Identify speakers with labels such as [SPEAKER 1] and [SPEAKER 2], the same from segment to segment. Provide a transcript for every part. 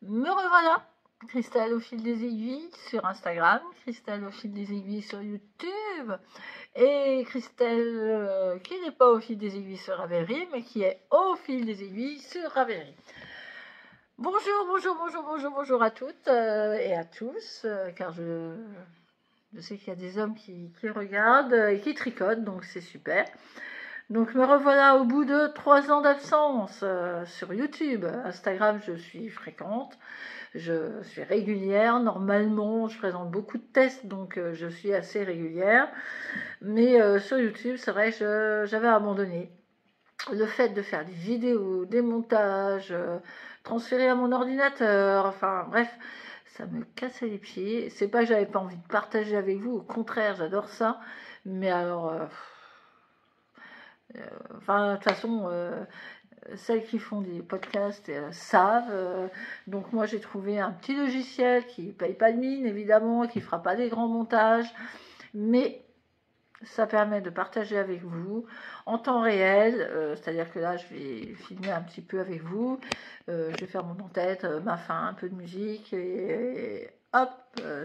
[SPEAKER 1] Me revoilà, Christelle au fil des aiguilles sur Instagram, Christelle au fil des aiguilles sur YouTube, et Christelle qui n'est pas au fil des aiguilles sur Ravelry, mais qui est au fil des aiguilles sur Ravelry. Bonjour à toutes et à tous, car je sais qu'il y a des hommes qui regardent et qui tricotent, donc c'est super. Donc me revoilà au bout de 3 ans d'absence sur YouTube. Instagram, je suis fréquente, je suis régulière. Normalement, je présente beaucoup de tests, donc je suis assez régulière. Mais sur YouTube, c'est vrai que j'avais abandonné. Le fait de faire des vidéos, des montages, transférer à mon ordinateur, enfin bref, ça me cassait les pieds. C'est pas que j'avais pas envie de partager avec vous, au contraire, j'adore ça. Mais alors... enfin, de toute façon, celles qui font des podcasts savent. Donc moi, j'ai trouvé un petit logiciel qui ne paye pas de mine, évidemment, qui ne fera pas des grands montages, mais ça permet de partager avec vous en temps réel. C'est-à-dire que là, je vais filmer un petit peu avec vous. Je vais faire mon en-tête, ma fin, un peu de musique, et hop,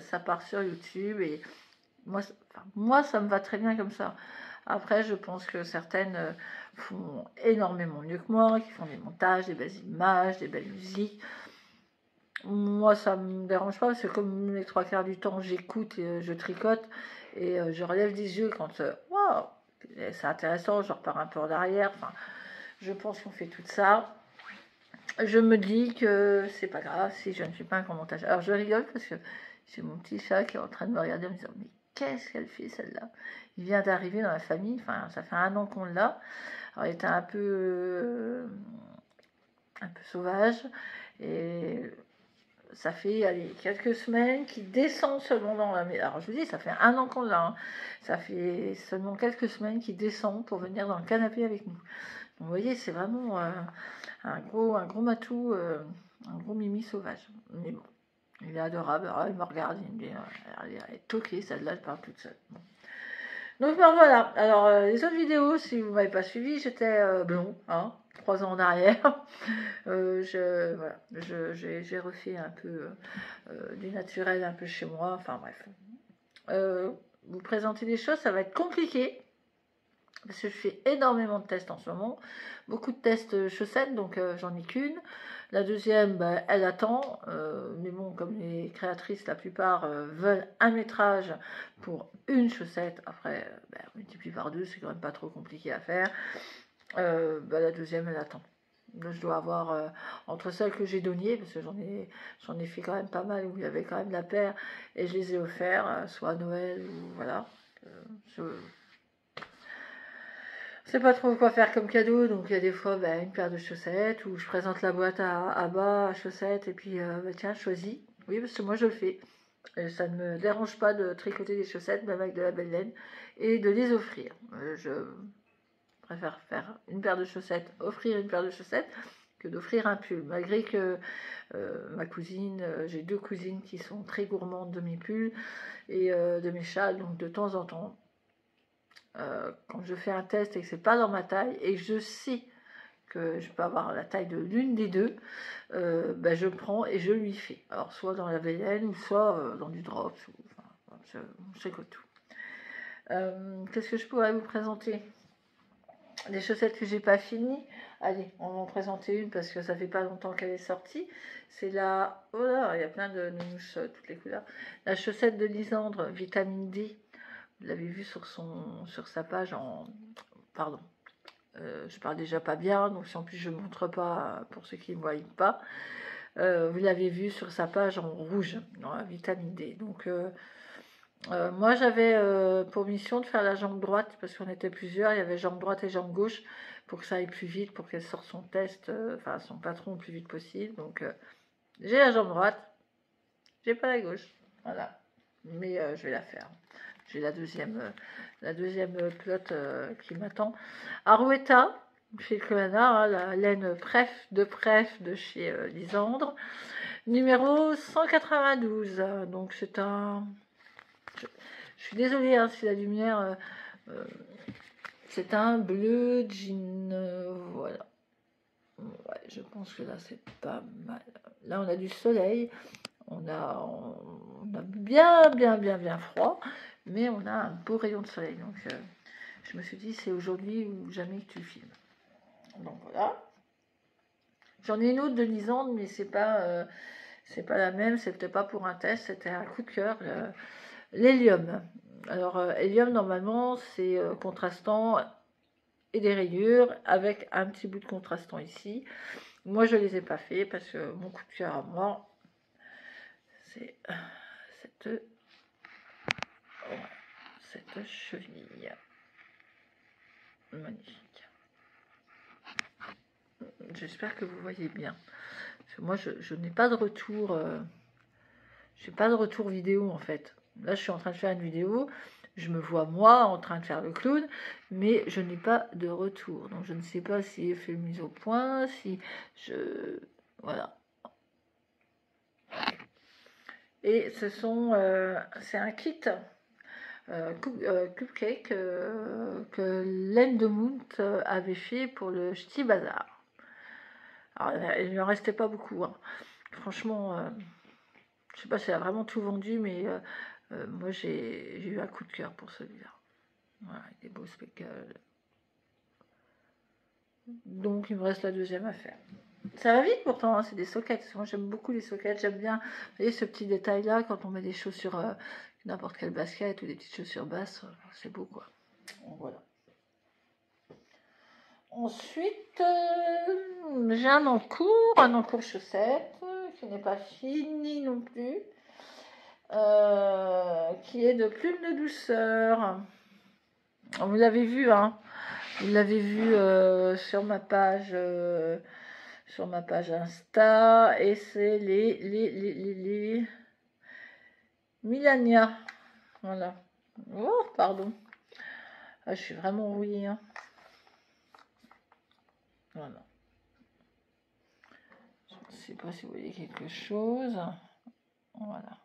[SPEAKER 1] ça part sur YouTube. Et moi, ça me va très bien comme ça. Après, je pense que certaines font énormément mieux que moi, qui font des montages, des belles images, des belles musiques. Moi, ça me dérange pas, parce que comme les 3 quarts du temps, j'écoute et je tricote, et je relève des yeux quand waouh, c'est intéressant, je repars un peu en arrière. Enfin, je pense qu'on fait tout ça. Je me dis que c'est pas grave si je ne fais pas un grand montage. Alors, je rigole parce que j'ai mon petit chat qui est en train de me regarder en me disant, mais qu'est-ce qu'elle fait celle-là? Il vient d'arriver dans la famille, enfin ça fait 1 an qu'on l'a. Alors il était un peu sauvage, et ça fait allez, quelques semaines qu'il descend seulement dans la maison. Alors je vous dis, ça fait 1 an qu'on l'a, hein. Ça fait seulement quelques semaines qu'il descend pour venir dans le canapé avec nous. Donc vous voyez, c'est vraiment un gros matou, un gros mimi sauvage. Mais bon, il est adorable. Alors, il me regarde, il me dit, elle est toquée, celle-là, elle parle toute seule. Bon. Donc ben, voilà. Alors les autres vidéos, si vous ne m'avez pas suivi, j'étais blond, hein, 3 ans en arrière. Voilà, j'ai refait un peu du naturel un peu chez moi. Enfin bref. Vous présenter des choses, ça va être compliqué. Parce que je fais énormément de tests en ce moment, beaucoup de tests chaussettes, donc j'en ai qu'une. La deuxième, bah, elle attend, mais bon, comme les créatrices, la plupart veulent un métrage pour une chaussette. Après, bah, on multiplie par 2, c'est quand même pas trop compliqué à faire. Bah, la deuxième, elle attend. Là, je dois avoir, entre celles que j'ai données, parce que j'en ai fait quand même pas mal, où il y avait quand même la paire, et je les ai offerts, soit à Noël, ou voilà. Je sais pas trop quoi faire comme cadeau, donc il y a des fois une paire de chaussettes, où je présente la boîte à bas, à chaussettes, et puis tiens, choisis. Oui, parce que moi je le fais. Et ça ne me dérange pas de tricoter des chaussettes, même avec de la belle laine, et de les offrir. Je préfère faire une paire de chaussettes, offrir une paire de chaussettes, que d'offrir un pull. Malgré que ma cousine, j'ai 2 cousines qui sont très gourmandes de mes pulls et de mes châles, donc de temps en temps, quand je fais un test et que c'est pas dans ma taille et que je sais que je peux avoir la taille de l'une des deux, je prends et je lui fais. Alors soit dans la VLN ou soit dans du drops, enfin, je tricote tout. Qu'est-ce que je pourrais vous présenter? Les chaussettes que j'ai pas finies. Allez, on va en présenter une parce que ça fait pas longtemps qu'elle est sortie. C'est la... Oh là, il y a plein de mouches, toutes les couleurs. La chaussette de Lisandre, vitamine D. Vous l'avez vu sur sa page en... Pardon. Je parle déjà pas bien, donc si en plus je ne montre pas pour ceux qui ne me voient pas, vous l'avez vu sur sa page en rouge, dans la vitamine D. Donc moi j'avais pour mission de faire la jambe droite, parce qu'on était plusieurs, il y avait jambe droite et jambe gauche, pour que ça aille plus vite, pour qu'elle sorte son test, enfin son patron le plus vite possible. Donc j'ai la jambe droite, j'ai pas la gauche, voilà, mais je vais la faire. J'ai la deuxième pelote qui m'attend. Arouetta, chez le Colana, hein, la laine Pref de chez Lisandre. Numéro 192. Donc c'est un... Je suis désolée hein, si la lumière... c'est un bleu jean. Voilà. Ouais, je pense que là, c'est pas mal. Là, on a du soleil. On a bien froid. Mais on a un beau rayon de soleil. Donc, je me suis dit, c'est aujourd'hui ou jamais que tu filmes. Donc, voilà. J'en ai une autre de Lisande, mais c'est pas la même. C'était pas pour un test. C'était un coup de cœur. L'hélium. Alors, hélium, normalement, c'est contrastant et des rayures avec un petit bout de contrastant ici. Moi, je les ai pas fait parce que mon coup de cœur à moi, c'est cette, ouais, cette cheville. Magnifique. J'espère que vous voyez bien. Parce que moi, je n'ai pas de retour. Je n'ai pas de retour vidéo en fait. Là, je suis en train de faire une vidéo. Je me vois moi en train de faire le clown, mais je n'ai pas de retour. Donc, je ne sais pas si j'ai fait une mise au point, si je... Voilà. Et c'est un kit cupcake que Laine de Mount avait fait pour le Ch'ti Bazar. Alors, il ne lui en restait pas beaucoup. Hein. Franchement, je ne sais pas si elle a vraiment tout vendu, mais moi j'ai eu un coup de cœur pour celui-là. Voilà, avec des beaux speckles. Donc il me reste la deuxième à faire. Ça va vite pourtant, hein, c'est des sockets. Moi j'aime beaucoup les sockets, j'aime bien, vous voyez ce petit détail là quand on met des chaussures, n'importe quelle basket ou des petites chaussures basses, c'est beau quoi. Donc, voilà. Ensuite, j'ai un encours chaussette, qui n'est pas fini non plus, qui est de Plume de douceur. Vous l'avez vu, hein. Vous l'avez vu sur ma page Insta, et c'est les Milania. Voilà. Oh, pardon. Ah, je suis vraiment rouillée. Hein. Voilà. Je ne sais pas si vous voyez quelque chose. Voilà.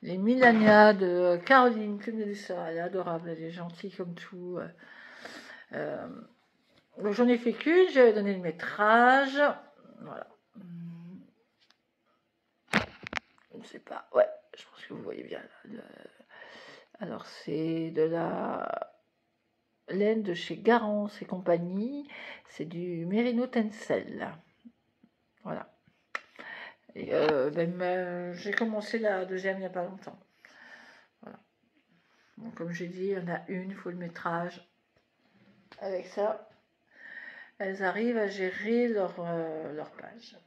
[SPEAKER 1] Les Milania de Caroline Plume de douceur. Elle est adorable, elle est gentille comme tout. Donc j'en ai fait qu'une, j'avais donné le métrage. Voilà. Je ne sais pas. Ouais, je pense que vous voyez bien. Alors c'est de la laine de chez Garance et compagnie. C'est du Merino Tencel. Voilà. Et j'ai commencé la deuxième il n'y a pas longtemps. Voilà. Donc, comme j'ai dit, il y en a une, il faut le métrage. Avec ça, elles arrivent à gérer leur page.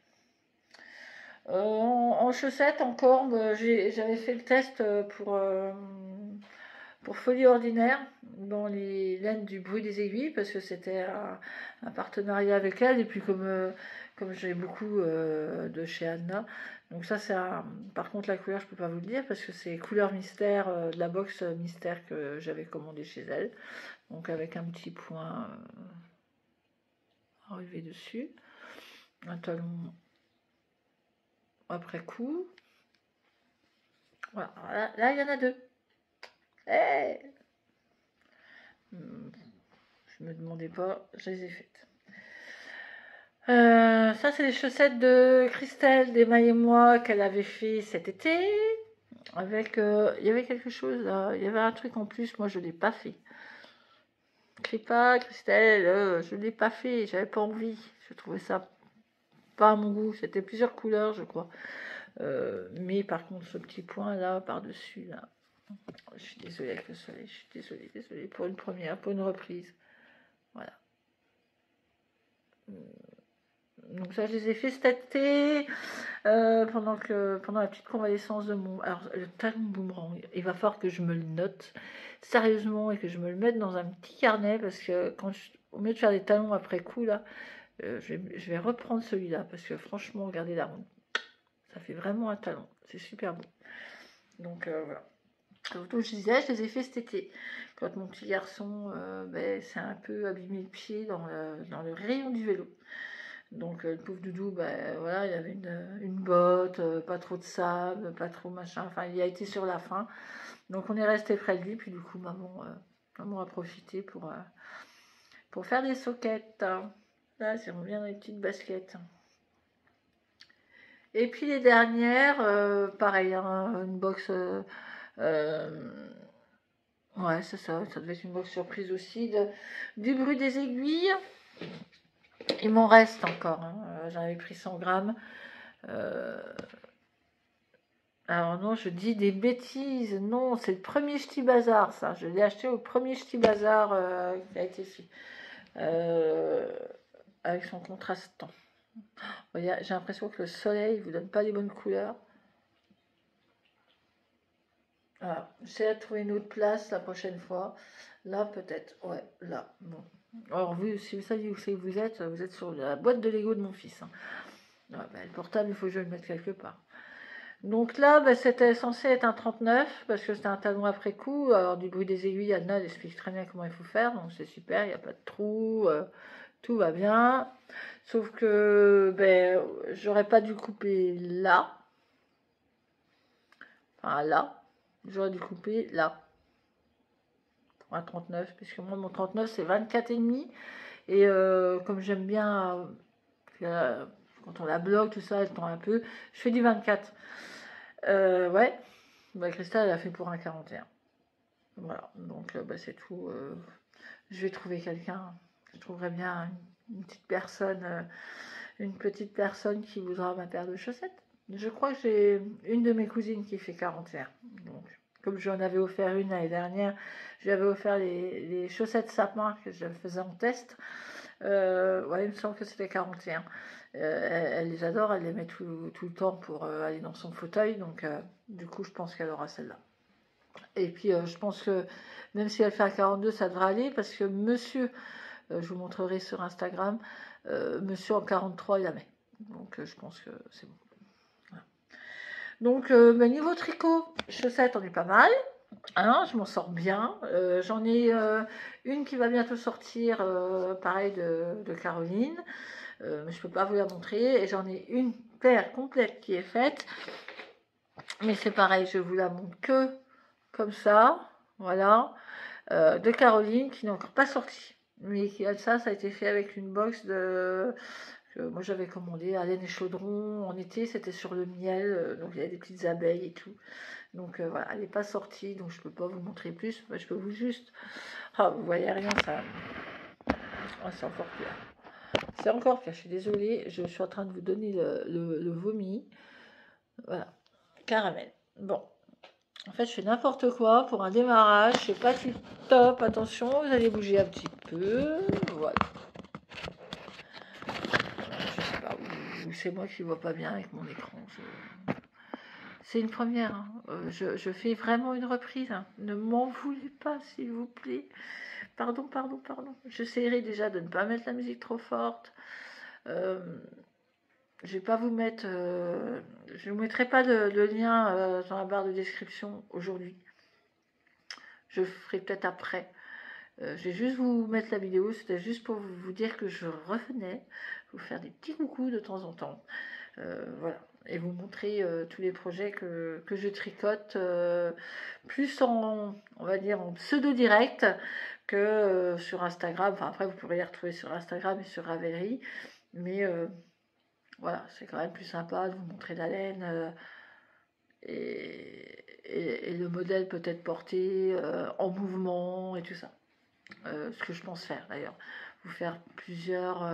[SPEAKER 1] En chaussettes encore, j'avais fait le test pour Folie Ordinaire dans les laines du bruit des aiguilles parce que c'était un partenariat avec elle et puis comme j'ai beaucoup de chez Anna, donc ça c'est par contre la couleur je peux pas vous le dire parce que c'est couleur mystère de la box mystère que j'avais commandé chez elle, donc avec un petit point arrivé dessus, un talon après coup. Voilà, là il y en a deux. Hey, je me demandais pas, je les ai faites. Ça, c'est les chaussettes de Christelle, d'Emma et moi, qu'elle avait fait cet été. Avec, il y avait quelque chose là, il y avait un truc en plus, moi je l'ai pas fait. Crie pas, Christelle, je l'ai pas fait, j'avais pas envie. Je trouvais ça pas à mon goût, c'était plusieurs couleurs, je crois. Mais par contre, ce petit point là, par-dessus là, je suis désolée avec le soleil, je suis désolée pour une première, pour une reprise. Voilà. Donc ça, je les ai fait cet été, pendant la petite convalescence de mon... Alors, le talon boomerang, il va falloir que je me le note sérieusement et que je me le mette dans un petit carnet parce que au mieux de faire des talons après coup, là, je vais reprendre celui-là parce que franchement, regardez la ronde. Ça fait vraiment un talon. C'est super beau. Donc, voilà. Donc, je disais, je les ai fait cet été. Quand mon petit garçon s'est un peu abîmé le pied dans le rayon du vélo. Donc le pauvre doudou, voilà, il avait une botte, pas trop de sable, pas trop machin, enfin il a été sur la fin. Donc on est resté près de lui, puis du coup maman a profité pour faire des soquettes. Là, c'est bien dans les petites baskets. Et puis les dernières, pareil, hein, une box. Ouais, c'est ça, ça devait être une box surprise aussi. Du bruit des aiguilles. Il m'en reste encore. Hein, j'en avais pris 100 grammes. Alors non, je dis des bêtises. Non, c'est le premier Ch'ti Bazar, ça. Je l'ai acheté au premier Ch'ti Bazar qui a été ici. Avec son contrastant. J'ai l'impression que le soleil ne vous donne pas les bonnes couleurs. Voilà. J'essaie de trouver une autre place la prochaine fois. Là, peut-être. Ouais, là. Bon. Alors, si vous savez où c'est que vous êtes sur la boîte de Lego de mon fils. Hein. Ouais, le portable, il faut que je le mette quelque part. Donc là, c'était censé être un 39 parce que c'était un talon après coup. Alors, du bruit des aiguilles, Anna elle explique très bien comment il faut faire. Donc, c'est super, il n'y a pas de trou. Tout va bien. Sauf que j'aurais pas dû couper là. Enfin, là. J'aurais dû couper là. Pour un 39. Puisque moi, mon 39, c'est 24,5. Et comme j'aime bien, quand on la bloque, tout ça, elle tend un peu, je fais du 24. Ouais. Christelle, elle a fait pour un 41. Voilà. Donc, c'est tout. Je vais trouver quelqu'un. Je trouverai bien une petite personne qui voudra ma paire de chaussettes. Je crois que j'ai une de mes cousines qui fait 41. Donc, comme j'en avais offert une l'année dernière, je lui avais offert les chaussettes sapin que je faisais en test. Ouais, il me semble que c'était 41. Elle les adore, elle les met tout le temps pour aller dans son fauteuil. Donc, du coup, je pense qu'elle aura celle-là. Et puis, je pense que même si elle fait un 42, ça devrait aller parce que monsieur, je vous montrerai sur Instagram, monsieur en 43, il la met. Donc, je pense que c'est bon. Voilà. Donc, niveau tricot, chaussettes, on est pas mal. Hein, je m'en sors bien. J'en ai une qui va bientôt sortir, pareil, de Caroline. Mais je peux pas vous la montrer. Et j'en ai une paire complète qui est faite. Mais c'est pareil, je vous la montre que comme ça. Voilà. De Caroline qui n'est encore pas sortie. Mais ça a été fait avec une box que moi j'avais commandé à laine et chaudron en été, c'était sur le miel, donc il y avait des petites abeilles et tout. Donc voilà, elle n'est pas sortie, donc je ne peux pas vous montrer plus. Je peux vous juste. Ah, vous voyez rien, ça. Oh, c'est encore pire. C'est encore pire, je suis désolée, je suis en train de vous donner le vomi. Voilà, caramel. Bon. En fait, je fais n'importe quoi pour un démarrage. C'est pas si top. Attention, vous allez bouger un petit peu. Voilà. Je sais pas, ou c'est moi qui vois pas bien avec mon écran. C'est une première. Hein. Je fais vraiment une reprise. Hein. Ne m'en voulez pas, s'il vous plaît. Pardon. J'essaierai déjà de ne pas mettre la musique trop forte. Je vais pas vous mettre. Je ne vous mettrai pas de lien dans la barre de description aujourd'hui. Je ferai peut-être après. Je vais juste vous mettre la vidéo, c'était juste pour vous dire que je revenais, vous faire des petits coucous de temps en temps. Voilà. Et vous montrer tous les projets que je tricote, plus on va dire, en pseudo-direct que sur Instagram. Enfin, après, vous pourrez les retrouver sur Instagram et sur Ravelry. Mais voilà, c'est quand même plus sympa de vous montrer la laine. Et le modèle peut être porté en mouvement et tout ça. Ce que je pense faire d'ailleurs. Vous faire plusieurs,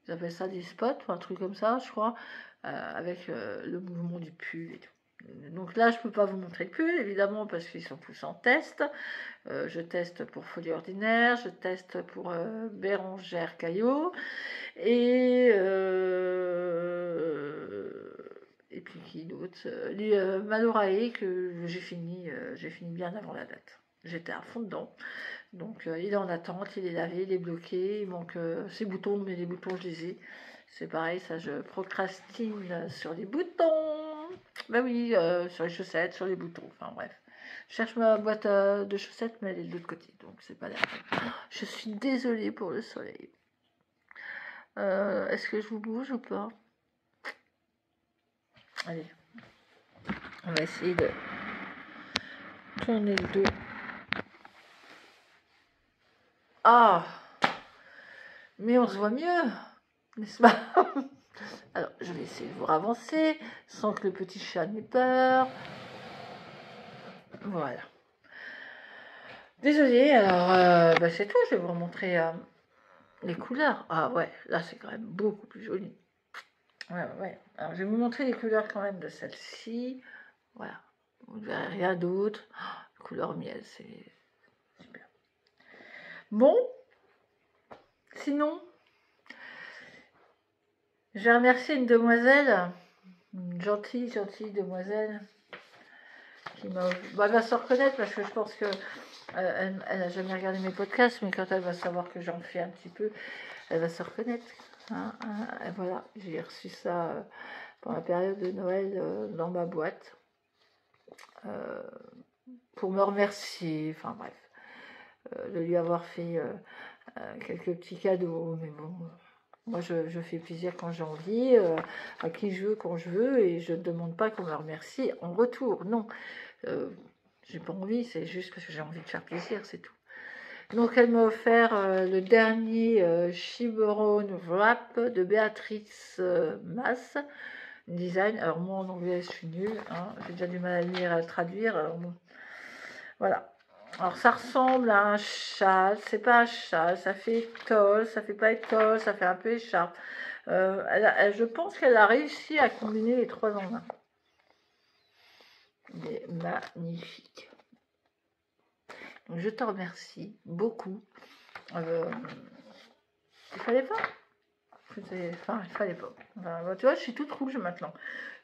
[SPEAKER 1] vous appelez ça des spots ou un truc comme ça, je crois, avec le mouvement du pull et tout. Donc là, je peux pas vous montrer le pull, évidemment, parce qu'ils sont tous en test. Je teste pour Folie Ordinaire, je teste pour Bérangère Caillot, et puis qui d'autre, les Malorae que j'ai fini bien avant la date. J'étais à fond dedans. Donc il est en attente, il est lavé, il est bloqué, il manque ses boutons, mais les boutons je les ai. C'est pareil, ça je procrastine sur les boutons. Bah oui, sur les chaussettes, sur les boutons, enfin bref. Je cherche ma boîte de chaussettes, mais elle est de l'autre côté, donc c'est pas la peine. Je suis désolée pour le soleil. Est-ce que je vous bouge ou pas? Allez, on va essayer de tourner le dos. Ah, Mais on se voit mieux, n'est-ce pas? Alors, je vais essayer de vous avancer sans que le petit chat n'ait peur. Voilà. Désolée, alors c'est tout, je vais vous remontrer les couleurs. Ah ouais, là c'est quand même beaucoup plus joli. Ouais. Alors je vais vous montrer les couleurs quand même de celle-ci. Voilà, vous ne verrez rien d'autre. Oh, couleur miel, c'est super. Bon, sinon, je vais remercier une demoiselle, une gentille demoiselle, qui m'a... Bah, elle va se reconnaître parce que je pense que elle n'a jamais regardé mes podcasts, mais quand elle va savoir que j'en fais un petit peu, elle va se reconnaître. Et voilà, j'ai reçu ça pour la période de Noël dans ma boîte pour me remercier. Enfin bref, de lui avoir fait quelques petits cadeaux. Mais bon, moi je fais plaisir quand j'ai envie, à qui je veux, quand je veux, et je ne demande pas qu'on me remercie en retour. Non, j'ai pas envie, c'est juste parce que j'ai envie de faire plaisir, c'est tout. Donc elle m'a offert le dernier Chiberon Wrap de Béatrice Masse Design. Alors moi en anglais je suis nulle, hein. J'ai déjà du mal à lire et à le traduire. Alors, bon. Voilà. Alors ça ressemble à un châle, c'est pas un châle, ça fait étole, ça fait pas étole, ça fait un peu écharpe. Je pense qu'elle a réussi à combiner les trois en un. Il est magnifique. Donc je te remercie beaucoup. Il fallait pas. Enfin, il fallait pas. Enfin, tu vois, je suis toute rouge maintenant.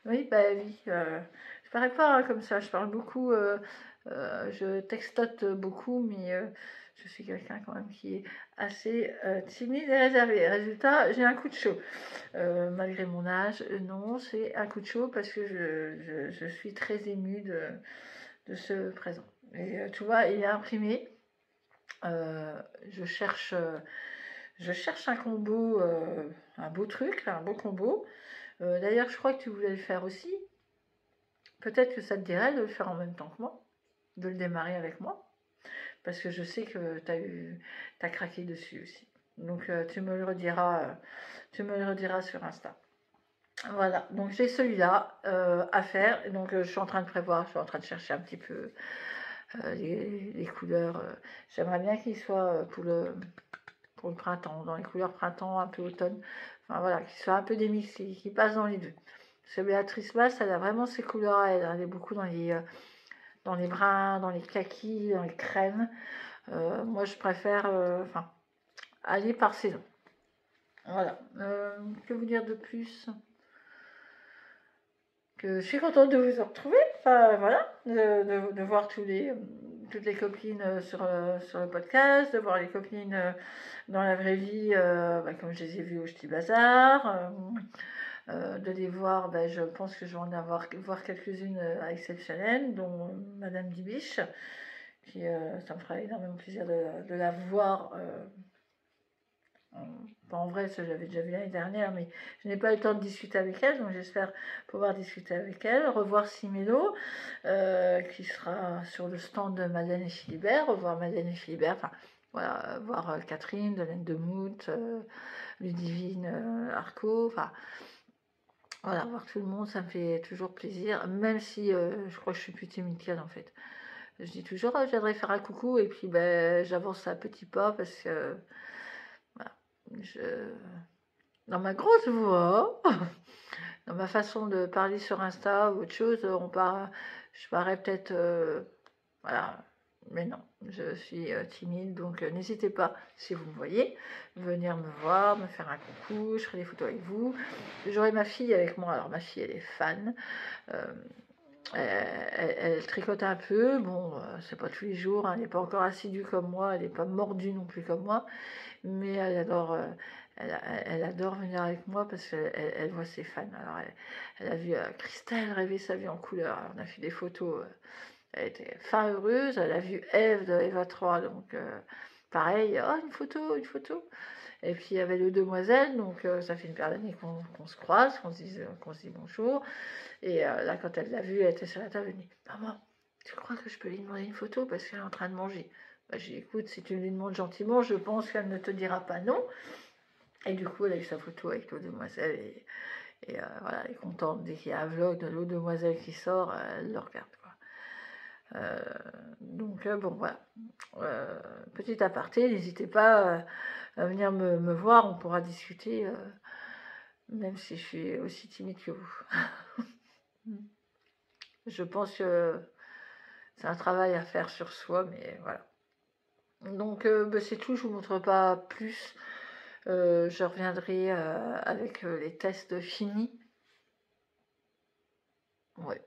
[SPEAKER 1] Oui, bah oui. Je parais pas comme ça. Je parle beaucoup. Je textote beaucoup, mais je suis quelqu'un quand même qui est assez timide et réservé. Résultat, j'ai un coup de chaud. Malgré mon âge, non, c'est un coup de chaud parce que je suis très émue de ce présent. Et tu vois, il est imprimé. Je cherche un combo, un beau truc, un beau combo. D'ailleurs, je crois que tu voulais le faire aussi. Peut-être que ça te dirait de le faire en même temps que moi, de le démarrer avec moi, parce que je sais que t'as craqué dessus aussi. Donc tu me le rediras sur Insta. Voilà, donc j'ai celui-là à faire. Donc je suis en train de prévoir, je suis en train de chercher un petit peu les couleurs. J'aimerais bien qu'il soit pour le printemps, dans les couleurs printemps, un peu automne. Enfin voilà, qu'il soit un peu des mix, qui passe dans les deux. Parce que Béatrice Basse, elle a vraiment ses couleurs à elle. Elle est beaucoup dans les bruns, dans les kakis, dans les crèmes. Moi, je préfère aller par saison. Voilà. Que vous dire de plus? Que je suis contente de vous retrouver. Enfin, voilà. De voir toutes les copines sur le podcast, de voir les copines dans la vraie vie, comme je les ai vues au Ch'ti Bazar. De les voir, je pense que je vais en voir quelques-unes exceptionnelles, dont Madame Dibiche, qui ça me fera énormément plaisir de la voir. Pas en vrai, ça j'avais déjà vu l'année dernière, mais je n'ai pas eu le temps de discuter avec elle, donc j'espère pouvoir discuter avec elle. Revoir Simélo, qui sera sur le stand de Madeleine et Philibert, revoir Madeleine et Philibert, enfin voilà, voir Catherine, Delaine de Mout, Ludivine Arco, enfin voilà, voir tout le monde, ça me fait toujours plaisir, même si je crois que je suis plus timide qu'elle en fait. Je dis toujours, je viendrai faire un coucou, et puis j'avance à petits pas parce que voilà, dans ma grosse voix, dans ma façon de parler sur Insta ou autre chose, je parais peut-être, voilà, mais non, je suis timide, donc n'hésitez pas, si vous me voyez, venir me voir, me faire un coucou, je ferai des photos avec vous. J'aurai ma fille avec moi, alors ma fille elle est fan, elle tricote un peu, bon, c'est pas tous les jours, hein, elle n'est pas encore assidue comme moi, elle n'est pas mordue non plus comme moi, mais elle adore, elle adore venir avec moi parce qu'elle voit ses fans. Alors elle a vu Christelle rêver sa vie en couleur, alors on a fait des photos, elle était fin heureuse, elle a vu Eve de Eva 3, donc pareil, oh une photo. Et puis il y avait les demoiselles, donc ça fait une paire d'années qu'on se croise, qu'on se dit bonjour. Et là, quand elle l'a vue, elle était sur la table, elle dit maman, tu crois que je peux lui demander une photo parce qu'elle est en train de manger? J'ai dit écoute, si tu lui demandes gentiment, je pense qu'elle ne te dira pas non. Et du coup, elle a eu sa photo avec l'autre demoiselle et voilà, elle est contente. Dès qu'il y a un vlog de l'autre demoiselle qui sort, elle le regarde, quoi. Donc bon, voilà. Petit aparté, n'hésitez pas à venir me voir, on pourra discuter, même si je suis aussi timide que vous. Je pense que c'est un travail à faire sur soi, mais voilà. Donc bah, c'est tout, je vous montre pas plus. Je reviendrai avec les tests finis. Ouais.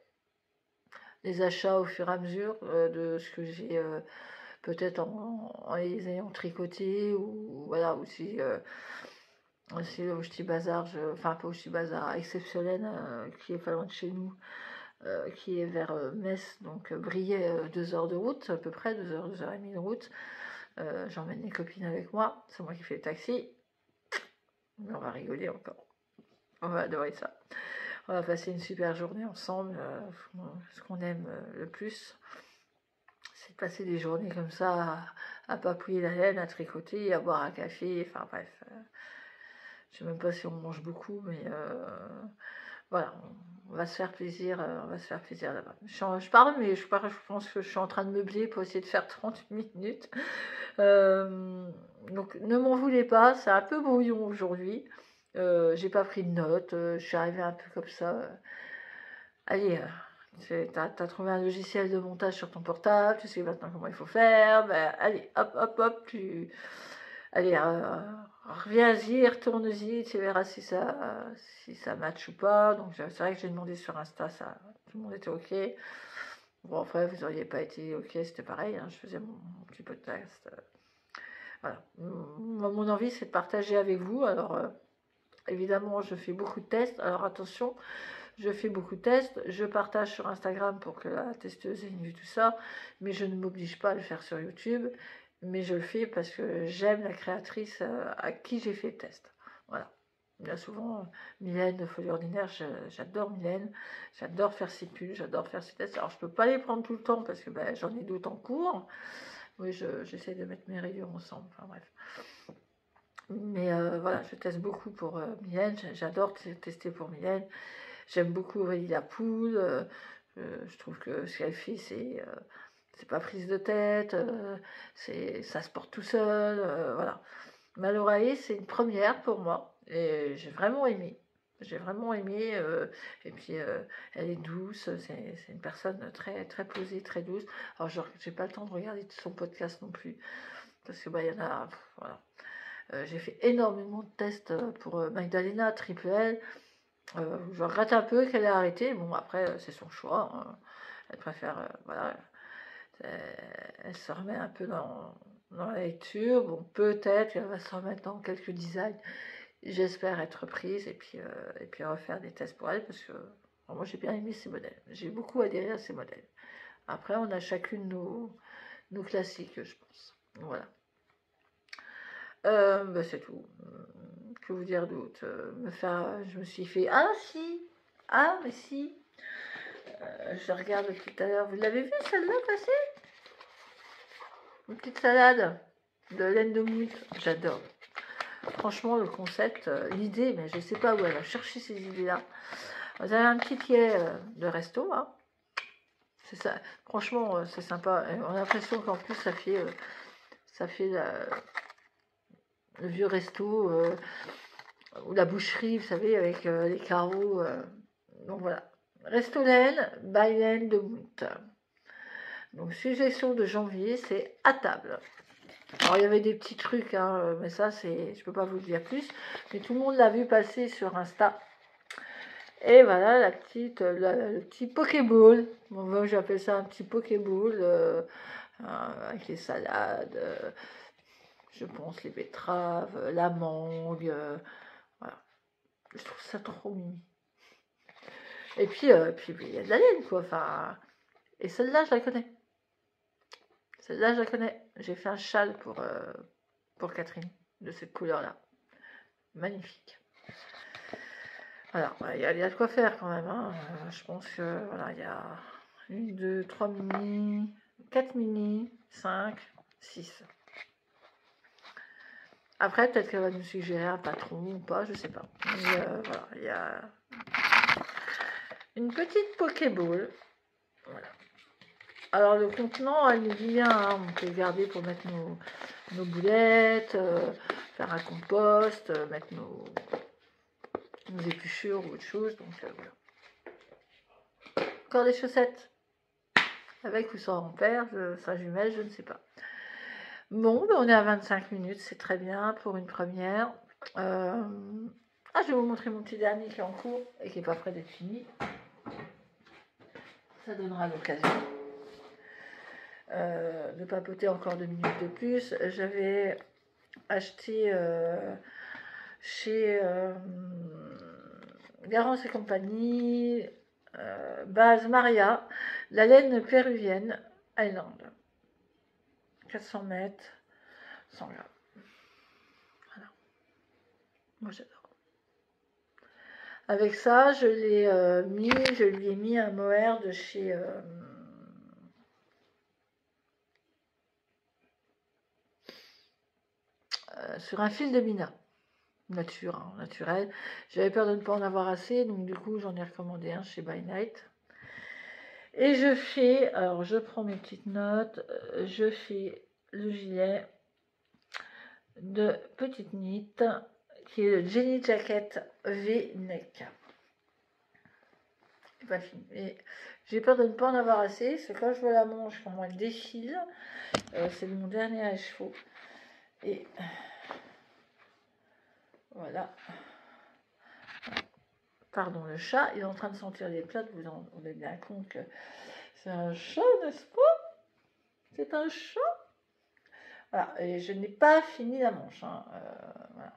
[SPEAKER 1] Les achats au fur et à mesure de ce que j'ai peut-être en les ayant tricoté ou voilà, ou si au Ch'ti Bazar, enfin pas au Ch'ti Bazar, Exceptionnel, qui est pas loin de chez nous, qui est vers Metz, donc Briey, 2 heures de route, à peu près, 2 heures, 2 heures et demie de route. J'emmène les copines avec moi, c'est moi qui fais le taxi, mais on va rigoler encore, on va adorer ça. On va passer une super journée ensemble, ce qu'on aime le plus, c'est de passer des journées comme ça, à papouiller la laine, à tricoter, à boire un café, enfin bref. Je sais même pas si on mange beaucoup, mais voilà, on va se faire plaisir, on va se faire plaisir là-bas. Je parle, mais je pense que je suis en train de meubler pour essayer de faire 30 minutes. Donc ne m'en voulez pas, c'est un peu brouillon aujourd'hui. J'ai pas pris de notes, je suis arrivée un peu comme ça. Allez, t'as trouvé un logiciel de montage sur ton portable, tu sais maintenant comment il faut faire, ben allez, hop, hop, hop, allez, reviens-y, retourne-y, tu verras si ça match ou pas. Donc c'est vrai que j'ai demandé sur Insta, ça, tout le monde était ok. Bon, après, vous n'auriez pas été ok, c'était pareil, hein, je faisais mon petit podcast. Voilà. Mon envie, c'est de partager avec vous. Alors, évidemment, je fais beaucoup de tests. Alors, attention, je fais beaucoup de tests. Je partage sur Instagram pour que la testeuse ait une vue, tout ça. Mais je ne m'oblige pas à le faire sur YouTube. Mais je le fais parce que j'aime la créatrice à qui j'ai fait le test. Voilà. Il y a souvent Mylène de Folie Ordinaire, j'adore Mylène, j'adore faire ses pulls, j'adore faire ses tests. Alors je peux pas les prendre tout le temps parce que ben, j'en ai d'autres en cours. Oui, j'essaie de mettre mes reviews ensemble, enfin bref. Mais voilà, je teste beaucoup pour Mylène, j'adore tester pour Mylène. J'aime beaucoup Aurélie Lapoule, je trouve que ce qu'elle fait, c'est pas prise de tête, ça se porte tout seul, voilà. Malorae, c'est une première pour moi, et j'ai vraiment aimé. J'ai vraiment aimé, et puis elle est douce, c'est une personne très, très posée, très douce. Alors, j'ai pas le temps de regarder son podcast non plus, parce que bah, y en a, voilà. J'ai fait énormément de tests pour Magdalena, Triple L. Je regrette un peu qu'elle ait arrêté. Bon, après, c'est son choix, hein. Elle préfère, voilà, elle se remet un peu dans la lecture. Bon, peut-être qu'elle va se remettre dans quelques designs. J'espère être prise et puis refaire des tests pour elle parce que moi j'ai bien aimé ces modèles. J'ai beaucoup adhéré à ces modèles. Après, on a chacune nos classiques, je pense. Voilà. Bah, c'est tout. Que vous dire d'autre? Je me suis fait. Ah si! Ah mais si! Je regarde tout à l'heure. Vous l'avez vu celle-là passer? Une petite salade de laine de mousse. J'adore. Franchement, le concept, l'idée, mais je ne sais pas où elle va chercher ces idées-là. Vous avez un petit pied de resto, hein. C'est ça. Franchement, c'est sympa. On a l'impression qu'en plus, ça fait le vieux resto ou la boucherie, vous savez, avec les carreaux. Donc voilà. Resto laine, by laine de Mout. Donc, suggestion de janvier, c'est à table. Alors, il y avait des petits trucs, hein, mais ça, je peux pas vous le dire plus. Mais tout le monde l'a vu passer sur Insta. Et voilà, le petit Pokéball. Bon, moi, j'appelle ça un petit Pokéball avec les salades, je pense les betteraves, la mangue. Voilà. Je trouve ça trop mimi. Et puis, il y a de la laine, quoi. Enfin, et celle-là, je la connais. Celle-là, je la connais. J'ai fait un châle pour Catherine, de cette couleur-là. Magnifique. Voilà, il y a de quoi faire quand même, hein. Je pense que, voilà, il y a 1, 2, 3 mini, 4 mini, 5, 6. Après, peut-être qu'elle va nous suggérer un patron ou pas, je sais pas. Mais voilà, il y a une petite Pokéball. Voilà. Alors le contenant, elle nous dit bien, hein, on peut le garder pour mettre nos boulettes, faire un compost, mettre nos épluchures ou autre chose. Donc voilà. Encore des chaussettes. Avec ou sans ampère, sa jumelle, je ne sais pas. Bon, ben on est à 25 minutes, c'est très bien pour une première. Je vais vous montrer mon petit dernier qui est en cours et qui n'est pas prêt d'être fini. Ça donnera l'occasion de papoter encore 2 minutes de plus. J'avais acheté chez Garance et compagnie, base Maria, la laine péruvienne Highland. 400 mètres, 100 grammes. Voilà. Moi j'adore. Avec ça, je lui ai mis un mohair de chez sur un fil de Mina. Nature, hein, naturel. J'avais peur de ne pas en avoir assez, donc du coup j'en ai recommandé un chez By Night. Et je fais, alors je prends mes petites notes, je fais le gilet de petite knit qui est le Jenny Jacket V-Neck. C'est pas fini. Et j'ai peur de ne pas en avoir assez, parce que quand je vois la manche, quand elle défile, c'est mon dernier à chevaux. Et voilà. Pardon, le chat, il est en train de sentir les plats, vous en avez bien compte que c'est un chat, n'est-ce pas? C'est un chat. Voilà, et je n'ai pas fini la manche. Hein. Voilà.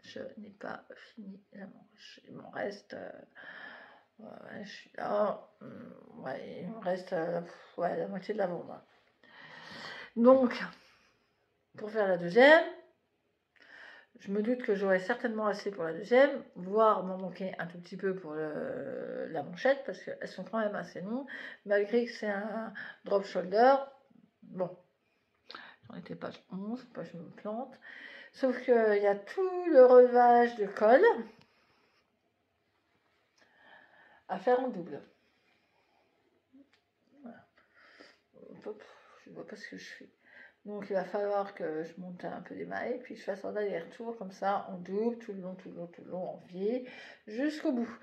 [SPEAKER 1] Je n'ai pas fini la manche. Il m'en reste. Ouais, je suis là. Ouais, il me reste la moitié de l'avant. Donc, pour faire la deuxième, je me doute que j'aurai certainement assez pour la deuxième, voire m'en manquer un tout petit peu pour la manchette, parce qu'elles sont quand même assez longues, malgré que c'est un drop shoulder. Bon, j'en étais page 11, pas je me plante. Sauf qu'il y a tout le relevage de col à faire en double. Voilà. Hop, je ne vois pas ce que je fais. Donc il va falloir que je monte un peu les mailles, puis je fasse un aller-retour comme ça, en double, tout le long, en V, jusqu'au bout.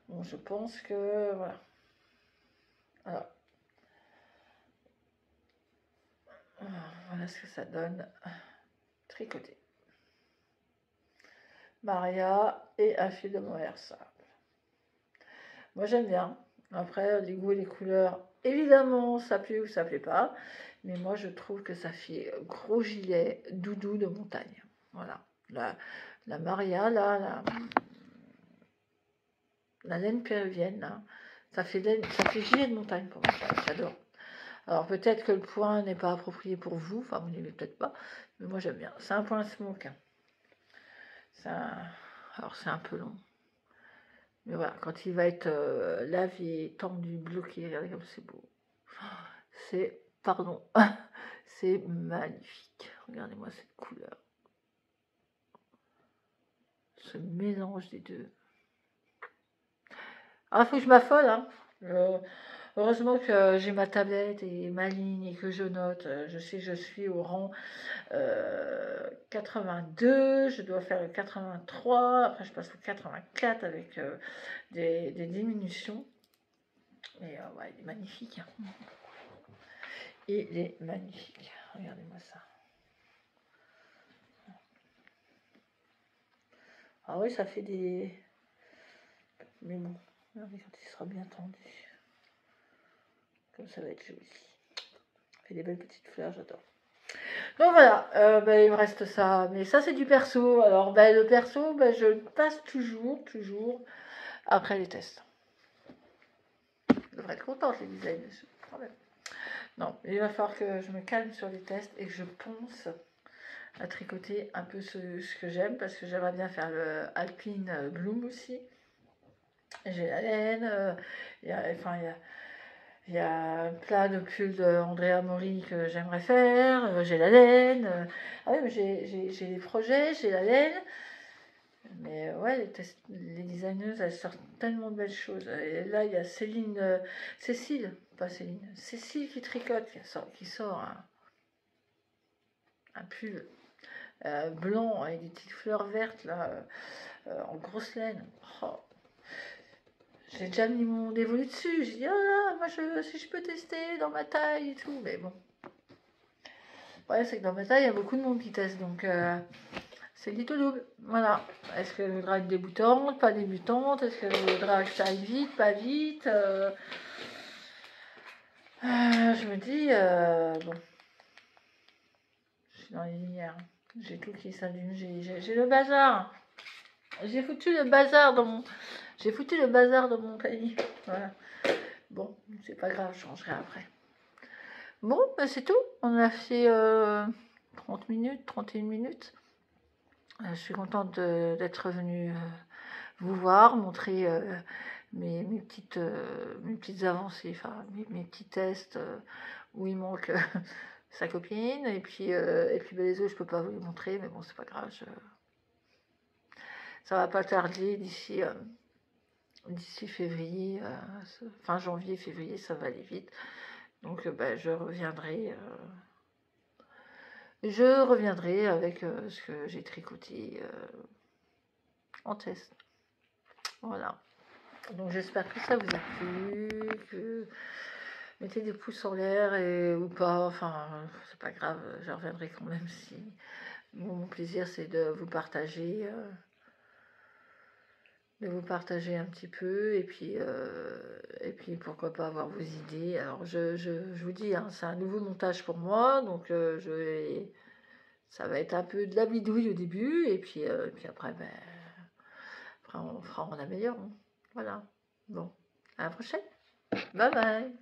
[SPEAKER 1] Bon, je pense que voilà. Alors, voilà ce que ça donne. Tricoté. Maria et un fil de mohair simple. Moi j'aime bien. Après, les goûts et les couleurs, évidemment, ça plaît ou ça plaît pas. Mais moi, je trouve que ça fait gros gilet doudou de montagne. Voilà. La Maria, là, la laine péruvienne, là, ça fait gilet de montagne pour moi. J'adore. Alors, peut-être que le point n'est pas approprié pour vous. Enfin, vous n'aimez peut-être pas. Mais moi, j'aime bien. C'est un point smoke. Alors, c'est un peu long. Mais voilà, quand il va être lavé, tendu, bloqué, regardez comme c'est beau. C'est, pardon, c'est magnifique. Regardez-moi cette couleur. Ce mélange des deux. Ah, faut que je m'affole, hein. Heureusement que j'ai ma tablette et ma ligne et que je note. Je sais que je suis au rang 82, je dois faire le 83, après je passe au 84 avec des diminutions. Et ouais, il est magnifique. Hein. Il est magnifique. Regardez-moi ça. Ah oui, ça fait des... Mais bon, regardez quand il sera bien tendu. Comme ça va être joli. Ça fait des belles petites fleurs, j'adore. Donc voilà, il me reste ça. Mais ça, c'est du perso. Alors, le perso, je le passe toujours après les tests. Je devrais être contente, les designs. Quand même. Non, il va falloir que je me calme sur les tests et que je pense à tricoter un peu ce que j'aime, parce que j'aimerais bien faire le Alpine Bloom aussi. J'ai la laine, il y a Il y a plein de pulls d'Andrea Mori que j'aimerais faire. J'ai la laine. Ah oui, mais j'ai les projets, j'ai la laine. Mais ouais, les designeuses, elles sortent tellement de belles choses. Et là, il y a Cécile, pas Céline, Cécile qui tricote, qui sort un pull blanc avec des petites fleurs vertes là, en grosse laine. Oh, j'ai déjà mis mon dévolu dessus. J'ai dit, oh là, moi, si je peux tester dans ma taille et tout. Mais bon. Ouais, c'est que dans ma taille, il y a beaucoup de monde qui teste. Donc, c'est le tout double. Voilà. Est-ce qu'elle voudra être débutante, pas débutante? Est-ce qu'elle voudra que ça aille vite, pas vite? Je me dis, bon, je suis dans les lumières. J'ai tout qui s'allume. J'ai le bazar. J'ai foutu le bazar dans mon panier. Voilà. Bon, c'est pas grave, je changerai après. Bon, bah c'est tout. On a fait 30 minutes, 31 minutes. Je suis contente d'être venue vous voir, montrer mes petites avancées, enfin mes petits tests où il manque sa copine. Et puis bah, les autres, je peux pas vous les montrer, mais bon, c'est pas grave. Ça va pas tarder d'ici février, fin janvier, février, ça va aller vite. Donc je reviendrai avec ce que j'ai tricoté en test. Voilà. Donc j'espère que ça vous a plu, que mettez des pouces en l'air ou pas, enfin c'est pas grave, je reviendrai quand même si mon plaisir c'est de vous partager un petit peu et puis pourquoi pas avoir vos idées. Alors je vous dis, hein, c'est un nouveau montage pour moi, donc ça va être un peu de la bidouille au début et puis après, après on améliore. Hein. Voilà. Bon, à la prochaine. Bye bye.